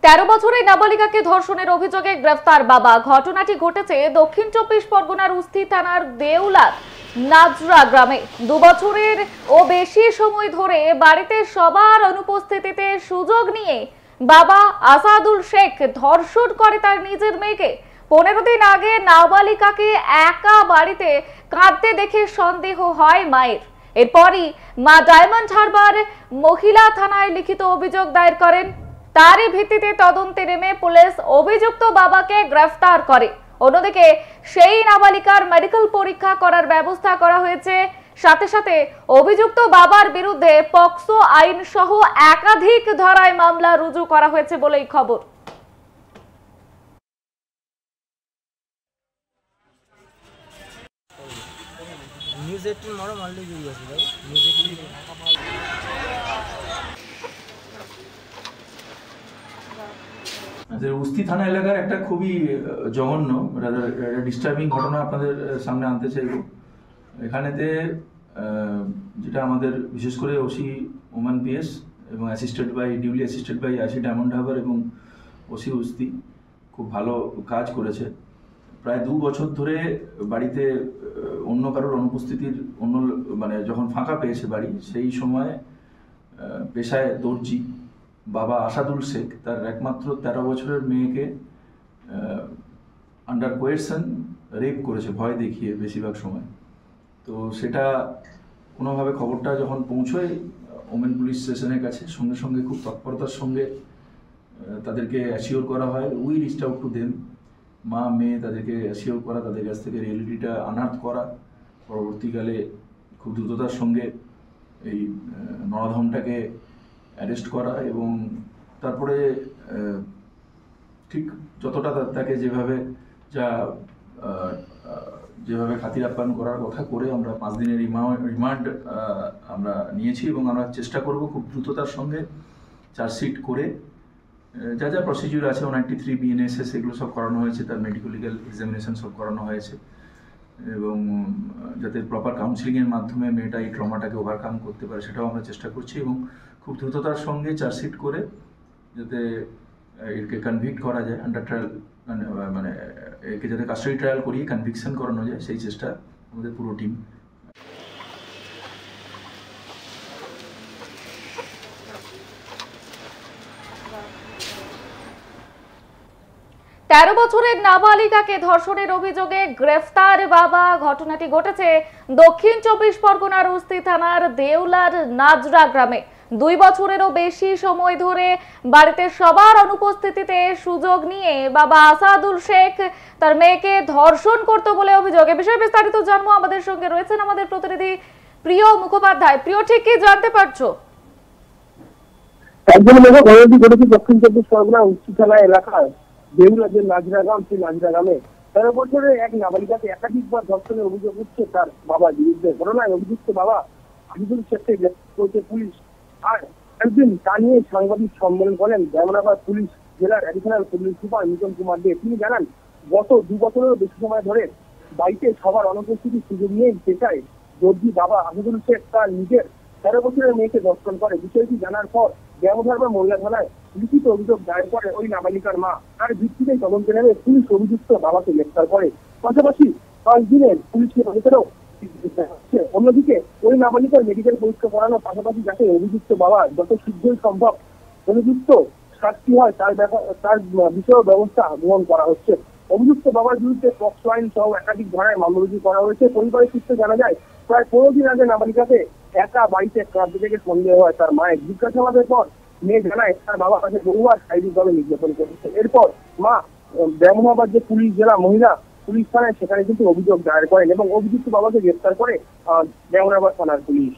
13 বছরের নাবালিকাকে ধর্ষণের অভিযোগে গ্রেফতার বাবা। ঘটনাটি ঘটেছে দক্ষিণ 24 পরগনার উস্তি থানার দেউলার নাজরা গ্রামে। 2 বছরের ও বেশি সময় ধরে বাড়িতে সবার অনুপস্থিতিতে সুযোগ নিয়ে বাবা আসাদুল শেখ ধর্ষণ করে তার নিজের মেয়েকে। 15 দিন আগে নাবালিকাকে একা বাড়িতে কাঁদতে দেখে সন্দেহ হয় মায়ের। এরপরই মা ডায়মন্ড হারবার মহিলা থানায় লিখিত অভিযোগ দায়ের করেন। তারই ভিত্তিতে তদন্তে নেমে পুলিশ অভিযুক্ত বাবাকে গ্রেফতার করে। অন্যদিকে সেই নাবালিকার মেডিকেল পরীক্ষা করার ব্যবস্থা করা হয়েছে। সাথে সাথে অভিযুক্ত বাবার বিরুদ্ধে পক্সো আইন সহ একাধিক ধারায় মামলা রুজু করা হয়েছে বলেই খবর। নিউজ 18 মারো মারলে জড়িয়ে আছে ভাই। নিউজ 18 উস্তি থানা এলাকার একটা খুবই জঘন্য ডিস্টার্বিং ঘটনা আপনাদের সামনে আনতে চাইব। এখানেতে যেটা আমাদের বিশেষ করে ওসি ওমান পিএস এবং duly assisted by IC Diamond Harbour এবং ওসি উস্তি খুব ভালো কাজ করেছে। প্রায় 2 বছর ধরে বাড়িতে অন্য কারোর অনুপস্থিতির যখন ফাঁকা পেয়েছে বাড়ি, সেই সময় পেশায় দর্জি বাবা আসাদুল শেখ তার একমাত্র 13 বছরের মেয়েকে আন্ডার কোয়েরশন রেপ করেছে, ভয় দেখিয়ে বেশিরভাগ সময়। তো সেটা কোনোভাবে খবরটা যখন পৌঁছয় ওমেন পুলিশ স্টেশনের কাছে, সঙ্গে সঙ্গে খুব তৎপরতার সঙ্গে তাদেরকে অ্যাসিওর করা হয়, we reached out to them, মা মেয়ে তাদেরকে অ্যাসিওর করা, তাদের কাছ থেকে রিয়েলিটিটা আনার্থ করা। পরবর্তীকালে খুব দ্রুততার সঙ্গে এই নরাধমটাকে অ্যারেস্ট করা এবং তারপরে ঠিক যতটা তাকে যেভাবে খাতির আপ্যায়ন করার কথা করে আমরা 5 দিনের রিমান্ড আমরা নিয়েছি এবং আমরা চেষ্টা করব খুব দ্রুততার সঙ্গে চার্জশিট করে যা যা প্রসিডিউর আছে 193 বিএনএসএস এগুলো সব করানো হয়েছে, তার মেডিকেল লিগাল এক্সামিনেশন সব করানো হয়েছে এবং যাতে প্রপার কাউন্সিলিংয়ের মাধ্যমে মেয়েটা এই ট্রমাটাকে ওভারকাম করতে পারে সেটাও আমরা চেষ্টা করছি এবং খুব দ্রুততার সঙ্গে চার্জশিট করে যাতে একে কনভিক্ট করা যায়, আন্ডার ট্রায়াল একে যাতে কাস্টাডি ট্রায়াল করিয়ে কনভিকশন করানো যায় সেই চেষ্টা আমাদের পুরো টিম। 13 বছরের নাবালিকাকে ধর্ষণের অভিযোগে গ্রেফতার বাবা। ঘটনাটি ঘটেছে দক্ষিণ 24 পরগনার উস্তি থানার দেউলার নাজরা গ্রামে। 2 বছরেরও বেশি সময় ধরে বাড়িতে সবার অনুপস্থিতিতে সুযোগ নিয়ে বাবা আসাদুল শেখ তার মেয়েকে ধর্ষণ করত বলে অভিযোগ। এ বিষয়ে বিস্তারিত জানবো, আমাদের সঙ্গে রয়েছেন আমাদের প্রতিনিধি প্রিয় মুখোপাধ্যায়। প্রিয়, ঠিক কি জানতে পারছো? একজন লোক ঘটনাটি ঘটেছে দক্ষিণ 24 পরগনা উস্তি থানা এলাকায় দেউলা যে নাজরা গ্রাম, সেই নাজরা গ্রামে 13 বছরের এক নাবালিকাকে একাধিকবার ধর্ষণের অভিযোগ উঠছে তার বাবার বিরুদ্ধে। ঘটনায় অভিযুক্ত বাবা আসাদুল শেখকে গ্রেফতার করেছে পুলিশ। আর একদিন তা নিয়ে সাংবাদিক সম্মেলন করেন জামালপুর পুলিশ জেলার additional police super Miton Kumar দে। তিনি জানান, গত 2 বছরেরও বেশি সময় ধরে বাড়িতে সবার অনুপস্থিতির সুযোগ নিয়ে পেশায় দর্জি বাবা আসাদুল শেখ তার নিজের 13 বছরের মেয়েকে ধর্ষণ করে। বিষয়টি জানার পর জামালপুর মহিলা থানায় লিখিত অভিযোগ দায়ের করে ওই নাবালিকার মা। তার ভিত্তিতে তদন্তে নেমে পুলিশ অভিযুক্ত বাবাকে গ্রেফতার করে। পাশাপাশি 5 দিনের পুলিশকে নজরেও। অন্যদিকে ওই নাবালিকার মেডিকেল পরীক্ষা করানোর পাশাপাশি যাতে অভিযুক্ত বাবা যত শীঘ্রই সম্ভব অভিযুক্ত শাস্তি হয় তার বিষয়ে ব্যবস্থা গ্রহণ করা হচ্ছে। অভিযুক্ত বাবার বিরুদ্ধে পক্সো আইন সহ একাধিক ধারায় মামলা রুজু করা হয়েছে। পরিবারের সূত্রে জানা যায়, প্রায় 15 দিন আগে নাবালিকাকে একা বাড়িতে কাঁদতে থেকে সন্দেহ হয় তার মায়ের। জিজ্ঞাসাবাদের পর মেয়ে জানায় তার বাবা কাছে বহুবার শারীরিকভাবে নির্যাতন করেছে। এরপর মা ব্যামোহাবাদ যে পুলিশ জেলা মহিলা পুলিশ থানায় সেখানে কিন্তু অভিযোগ দায়ের করেন এবং অভিযুক্ত বাবাকে গ্রেফতার করে ব্যামোহাবাদ থানার পুলিশ।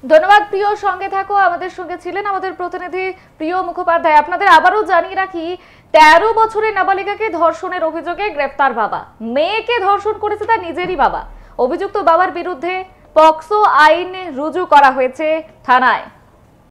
ধন্যবাদ প্রিয়, সঙ্গে থাকো। আমাদের সঙ্গে ছিলেন আমাদের প্রতিনিধি প্রিয় মুখোপাধ্যায়। আপনাদের আবারও জানিয়ে রাখি, 13 বছরের নাবালিকাকে ধর্ষণের অভিযোগে গ্রেফতার বাবা। মেয়েকে ধর্ষণ করেছে তার নিজেরই বাবা। অভিযুক্ত বাবার বিরুদ্ধে পক্সো আইন রুজু করা হয়েছে থানায়।